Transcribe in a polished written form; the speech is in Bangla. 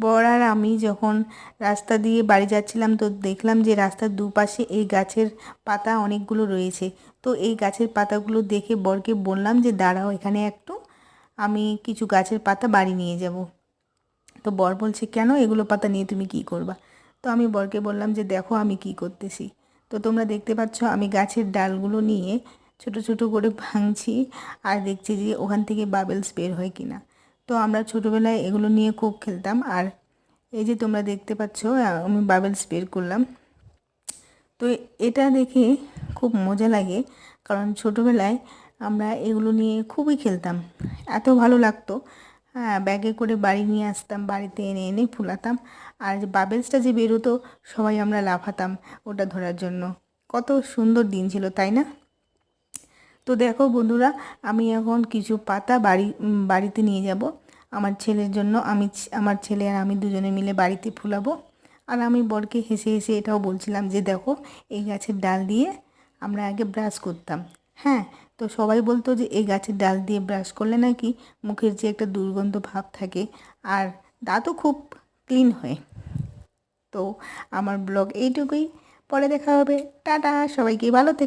বর আর আমি যখন রাস্তা দিয়ে বাড়ি যাচ্ছিলাম তো দেখলাম যে রাস্তার দুপাশে এই গাছের পাতা অনেকগুলো রয়েছে। তো এই গাছের পাতাগুলো দেখে বরকে বললাম যে দাঁড়াও এখানে একটু, আমি কিছু গাছের পাতা বাড়ি নিয়ে যাব। তো বর বলছে কেন, এগুলো পাতা নিয়ে তুমি কি করবা? তো আমি বরকে বললাম যে দেখো আমি কি করতেছি। তো তোমরা দেখতে পাচ্ছ আমি গাছের ডালগুলো নিয়ে ছোট ছোট করে ভাঙছি আর দেখছি যে ওখান থেকে বাবেলস বের হয় কিনা। তো আমরা ছোটোবেলায় এগুলো নিয়ে খুব খেলতাম। আর এই যে তোমরা দেখতে পাচ্ছ আমি বাবেলস বের করলাম। তো এটা দেখে খুব মজা লাগে, কারণ ছোটোবেলায় আমরা এগুলো নিয়ে খুবই খেলতাম, এত ভালো লাগতো। হ্যাঁ, ব্যাগে করে বাড়ি নিয়ে আসতাম, বাড়িতে এনে এনে ফুলাতাম। আর যে বাবেলসটা যে বেরোতো সবাই আমরা লাফাতাম ওটা ধরার জন্য। কত সুন্দর দিন ছিল, তাই না? তো দেখো বন্ধুরা, আমি এখন কিছু পাতা বাড়িতে নিয়ে যাব আমার ছেলের জন্য। আমার ছেলে আর আমি দুজনে মিলে বাড়িতে ফুলাবো। আর আমি বরকে হেসে হেসে এটাও বলছিলাম যে দেখো এই গাছের ডাল দিয়ে আমরা আগে ব্রাশ করতাম। হ্যাঁ, তো সবাই বলতো যে এই গাছের ডাল দিয়ে ব্রাশ করলে নাকি মুখের যে একটা দুর্গন্ধ ভাব থাকে আর দাঁতও খুব ক্লিন হয়। তো আমার ব্লগ এইটুকুই, পরে দেখা হবে। টাটা, সবাইকে ভালো থেকো।